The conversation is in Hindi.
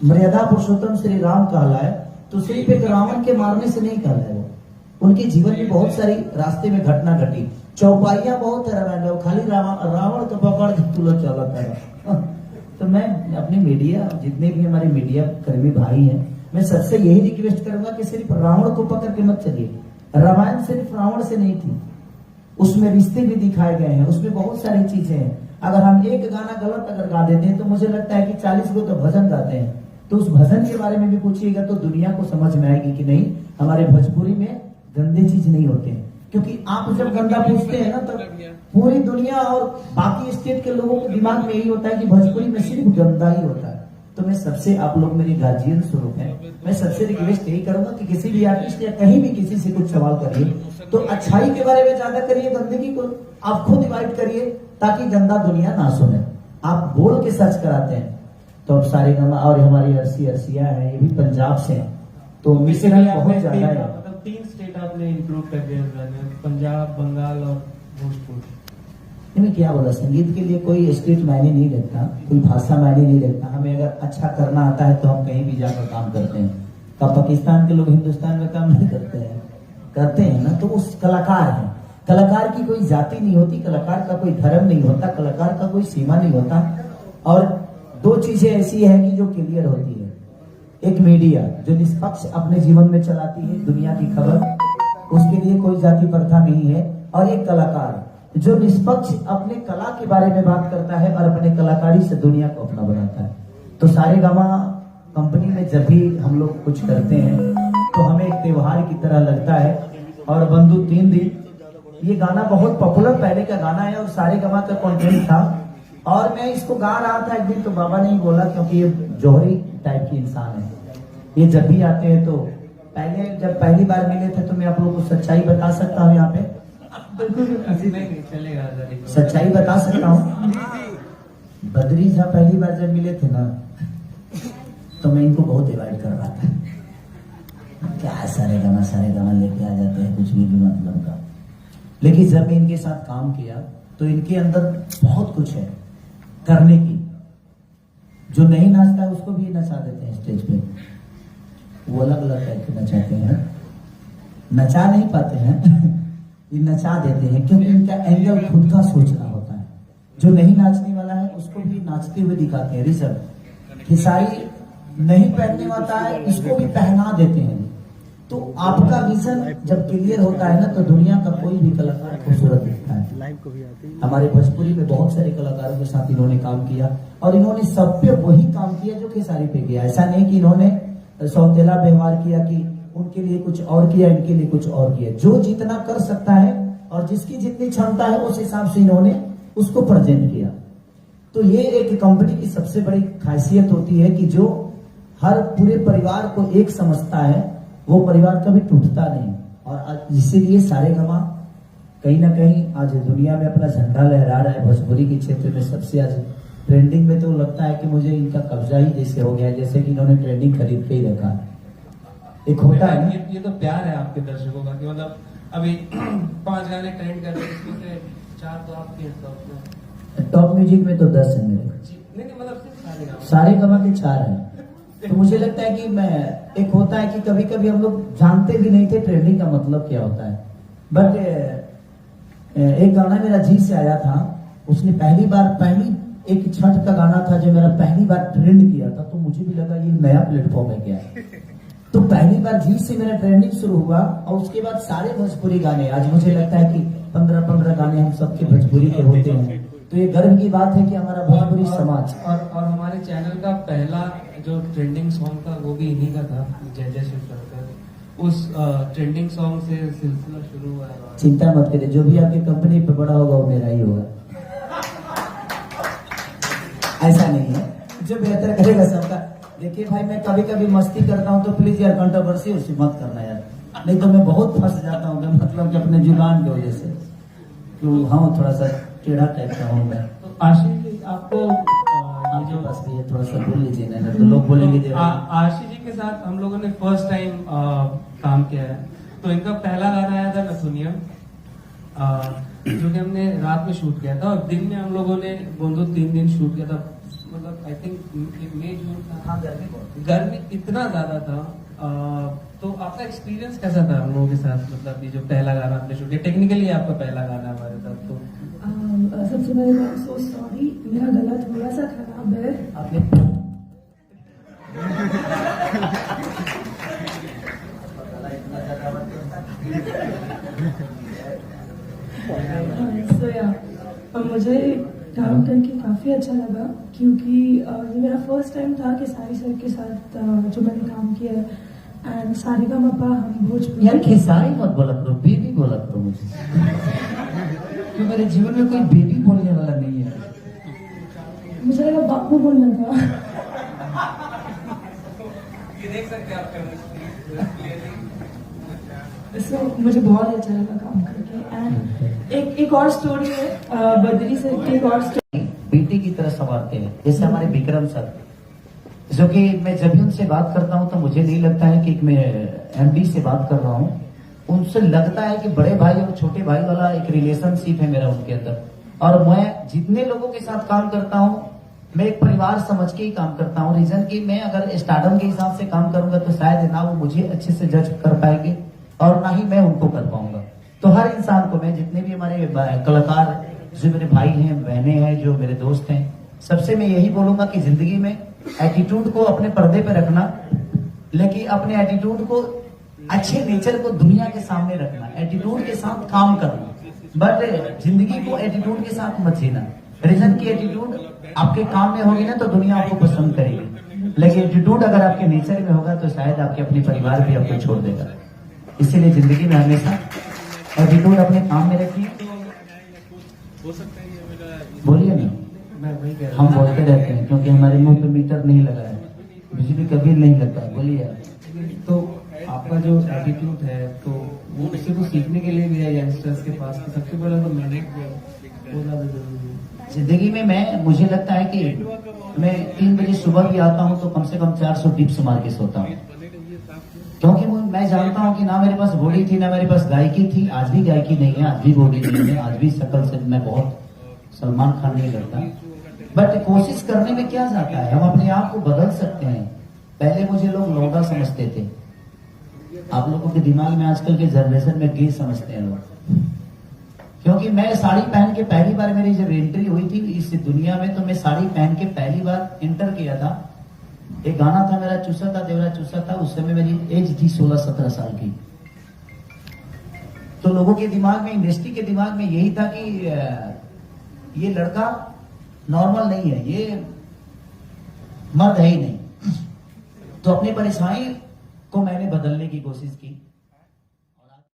मर्यादा पुरुषोत्तम श्री राम कहलाए तो सिर्फ एक रावण के मारने से नहीं कहलाए। वो उनके जीवन में बहुत सारी रास्ते में घटना घटी, चौपाइयां बहुत है रामायण, खाली रावण को पकड़ के तुलो चलता है। तो मैं अपनी मीडिया, जितने भी हमारे मीडिया कर्मी भाई हैं, मैं सबसे यही रिक्वेस्ट करूंगा कि सिर्फ रावण को पकड़ के मत चलिए। रामायण सिर्फ रावण से नहीं थी, उसमें रिश्ते भी दिखाए गए हैं, उसमें बहुत सारी चीजें हैं। अगर हम एक गाना गलत अगर गा देते हैं तो मुझे लगता है कि 40 को तो भजन गाते हैं, तो उस भजन के बारे में भी पूछिएगा तो दुनिया को समझ में आएगी कि नहीं, हमारे भोजपुरी में गंदे चीज नहीं होते हैं। क्योंकि आप जब गंदा पूछते हैं ना तो पूरी दुनिया और बाकी स्टेट के लोगों के दिमाग में यही होता है कि भोजपुरी में सिर्फ गंदा ही होता है। तो मैं सबसे, आप लोग मेरे गार्जियन स्वरूप हैं, मैं सबसे रिक्वेस्ट यही करूंगा कि किसी भी आर्टिस्ट या कहीं भी किसी से कुछ सवाल करिए तो अच्छाई के बारे में ज्यादा करिए, गंदगी को आप खुद डिवाइड करिए ताकि गंदा दुनिया ना सुने। आप बोल के सच कराते हैं तो अब सारे गमा और हमारी अर्सिया है, ये भी पंजाब से है, तो मिश्रण बहुत ज्यादा है। मतलब 3 स्टेट आपने इंप्रूव कर दिया, पंजाब, बंगाल और भोजपुर। मैं क्या बोला, संगीत के लिए कोई स्टेट मायने नहीं रखता, कोई भाषा मायने नहीं रखता। हमें अगर अच्छा करना आता है तो हम कहीं भी जाकर काम करते हैं। कब पाकिस्तान के लोग हिंदुस्तान में काम नहीं करते हैं, करते हैं ना, तो उस कलाकार है। कलाकार की कोई जाति नहीं होती, कलाकार का कोई धर्म नहीं होता, कलाकार का कोई सीमा नहीं होता। और 2 चीजें ऐसी है कि जो क्लियर होती है, एक मीडिया जो निष्पक्ष अपने जीवन में चलाती है दुनिया की खबर, उसके लिए कोई जाति प्रथा नहीं है, और एक कलाकार जो निष्पक्ष अपने कला के बारे में बात करता है और अपने कलाकारी से दुनिया को अपना बनाता है। तो सारे गामा कंपनी में जब भी हम लोग कुछ करते हैं तो हमें एक त्योहार की तरह लगता है। और बंधु 3 दिन, ये गाना बहुत पॉपुलर पहले का गाना है और सारे गामा का कंटेंट था, और मैं इसको गा रहा था एक दिन तो बाबा ने बोला, क्योंकि ये जौहरी टाइप की इंसान है, ये जब भी आते हैं तो जब पहली बार मिले थे तो मैं आप लोगों को सच्चाई बता सकता हूँ यहाँ पे, नहीं चलेगा, सच्चाई बता सकता हूँ। बद्री साहब पहली बार जब मिले थे ना तो मैं इनको बहुत अवॉइड कर रहा था, क्या सारे गाना लेके आ जाते हैं, कुछ भी मतलब का। लेकिन जब मैं इनके साथ काम किया तो इनके अंदर बहुत कुछ है करने की। जो नहीं नाचता है उसको भी नचा देते हैं स्टेज पे, वो अलग अलग टाइप के नचाते हैं, नचा नहीं पाते हैं ये नचा देते हैं, क्योंकि इनका एंगल खुद का सोचना होता है। जो नहीं नाचने वाला है उसको भी नाचते हुए दिखाते हैं। ऋषभ खिसारी नहीं पहनने वाला है, इसको भी पहना देते हैं। तो आपका विजन जब क्लियर होता है ना तो दुनिया का कोई भी कलाकार खूबसूरत दिखता है। हमारे भोजपुरी में बहुत सारे कलाकारों के साथ इन्होंने काम किया और इन्होंने सब पे वही काम किया जो खेसारी पे किया। ऐसा नहीं कि इन्होंने सौतेला व्यवहार किया कि उनके लिए कुछ और किया, इनके लिए कुछ और किया। जो जितना कर सकता है और जिसकी जितनी क्षमता है उस हिसाब से इन्होंने उसको प्रेजेंट किया। तो ये एक कंपनी की सबसे बड़ी खासियत होती है कि जो हर पूरे परिवार को एक समझता है, वो परिवार कभी टूटता नहीं। और इसीलिए सारे गमा कहीं ना कहीं आज दुनिया में अपना झंडा लहरा रहा है। भोजपुरी के क्षेत्र में सबसे आज ट्रेंडिंग में तो लगता है कि मुझे इनका कब्जा ही जैसे हो गया, जैसे कि इन्होंने ट्रेंडिंग खरीद के ही रखा। एक होता है ये तो प्यार है आपके दर्शकों का कि मतलब अभी 5 गाने ट्रेंड कर रहे हैं, इसमें से 4 तो आपके टॉप म्यूजिक में तो 10 है मेरे। नहीं मतलब सारे गमा के 4 हैं। तो मुझे लगता है कि मैं, एक होता है कि कभी कभी हम लोग जानते भी नहीं थे ट्रेंडिंग का मतलब क्या होता है। बट एक गाना मेरा जी से आया था, उसने पहली एक छठ का गाना था जो मेरा पहली बार ट्रेंड किया था, तो मुझे भी लगा ये नया प्लेटफॉर्म है क्या। तो पहली बार जी से मेरा ट्रेंडिंग शुरू हुआ और उसके बाद सारे भोजपुरी गाने, आज मुझे लगता है कि 15 गाने हम सबके भोजपुरी के होते हैं। तो ये गर्व की बात है कि हमारा भोजपुरी समाज और हमारे चैनल का पहला जो ट्रेंडिंग सॉन्ग था वो भी इन्हीं का था, जय जय शिव शंकर। उस ट्रेंडिंग सॉन्ग से सिलसिला शुरू हुआ है। चिंता मत करिए, जो भी आपकी कंपनी पे बड़ा होगा वो मेरा ही होगा। ऐसा नहीं है, जो बेहतर करेगा सबका। देखिए भाई, मैं कभी कभी मस्ती करता हूँ तो प्लीज यार कंट्रोवर्सी उसी मत करना यार, नहीं तो मैं बहुत फंस जाता हूँ। मतलब कि अपने जुबान की वजह से क्यों, हाँ थोड़ा सा टेढ़ा टाइप का हूँ मैं। तो आशीष जी आपको ये जो बस भी है थोड़ा सा बोल लीजिए ना, तो लोग बोलेंगे। आशीष जी के साथ हम लोगों ने फर्स्ट टाइम काम किया है, तो इनका पहला गाना आया था नथुनियम, जो कि हमने रात में शूट किया था और दिन में हम लोगों ने 2-3 दिन शूट किया था। मतलब आई थिंक मई जून था। हाँ, गर्मी बहुत थी। गर्मी इतना ज्यादा था। तो आपका एक्सपीरियंस कैसा था हम लोगों के साथ, मतलब ये जो पहला गाना आपने शूट किया, टेक्निकली आपका पहला गाना हमारे साथ, तो सबसे पहले मैं सो सॉरी, मेरा गला थोड़ा सा खराब है। आपने सो या मुझे काम करके काफ़ी अच्छा लगा, क्योंकि ये मेरा फर्स्ट टाइम था कि सारी सर के साथ जो मैंने काम किया है। एंड सारेगामापा हम भोजपुरी। यार खेसारी मत बोला करो, बेबी बोला करो मुझे, क्योंकि मेरे जीवन में कोई बेबी बोलने वाला नहीं है। मुझे लगा बापू बोलना था। ये देख सकते हैं आप सो मुझे बहुत अच्छा लगा काम करके। एंड एक और स्टोरी है, बद्री सर की एक और स्टोरी। बेटी की तरह संवारते हैं, जैसे हमारे विक्रम सर, जो कि मैं जब भी उनसे बात करता हूं तो मुझे नहीं लगता है कि मैं एमडी से बात कर रहा हूं। उनसे लगता है कि बड़े भाई और छोटे भाई वाला एक रिलेशनशिप है मेरा उनके अंदर। और मैं जितने लोगों के साथ काम करता हूं, मैं एक परिवार समझ के ही काम करता हूं। रीजन कि मैं अगर स्टार्डम के हिसाब से काम करूंगा तो शायद ना वो मुझे अच्छे से जज कर पाएंगे और ना ही मैं उनको कर पाऊंगा। तो हर इंसान को, मैं जितने भी हमारे कलाकार, जो मेरे भाई हैं, बहनें हैं, जो मेरे दोस्त हैं, सबसे मैं यही बोलूंगा कि जिंदगी में एटीट्यूड को अपने पर्दे पे रखना, लेकिन अपने एटीट्यूड को, अच्छे नेचर को दुनिया के सामने रखना, एटीट्यूड के साथ काम करना, बट जिंदगी को एटीट्यूड के साथ मत जीना। रीजन की एटीट्यूड आपके काम में होगी ना तो दुनिया आपको पसंद करेगी, लेकिन एटीट्यूड अगर आपके नेचर में होगा तो शायद आपके अपने परिवार भी आपको छोड़ देगा। इसीलिए जिंदगी में हमेशा एटीट्यूड अपने काम में रखिए। हो सकता है ये मेरा, बोलिए ना, मैं वही कह रहा हम बोलते रहते हैं क्योंकि हमारे मुंह पे मीटर नहीं लगा है, बिजली कभी नहीं लगता है। बोलिए आप। हूँ। तो आपका जो एटीट्यूड है, तो वो उससे तो सीखने के लिए भी है यंगस्टर्स के पास। तो सबसे पहले तो मेहनत वो ज्यादा जरूरी है जिंदगी में। मुझे लगता है कि मैं 3 बजे सुबह भी आता हूँ तो कम से कम 400 टिप्स मार के सोता हूँ, क्योंकि मैं जानता हूँ कि ना मेरे पास बॉडी थी, ना मेरे पास गायकी थी। आज भी गायकी नहीं है, आज भी बॉडी नहीं है, आज भी शक्ल से मैं बहुत सलमान खान नहीं लगता, बट कोशिश करने में क्या जाता है, हम अपने आप को बदल सकते हैं। पहले मुझे लोग लौंडा समझते थे, आप लोगों के दिमाग में आजकल के जनरेशन में गे समझते हैं लोग, क्योंकि मैं साड़ी पहन के पहली बार मेरी जब एंट्री हुई थी इस दुनिया में, तो मैं साड़ी पहन के पहली बार इंटर किया था। एक गाना था मेरा, चूसा था देवरा चूसा था, उस समय मेरी एज थी 16-17 साल की। तो लोगों के दिमाग में, इंडस्ट्री के दिमाग में यही था कि ये लड़का नॉर्मल नहीं है, ये मर्द है ही नहीं। तो अपनी परेशानी को मैंने बदलने की कोशिश की।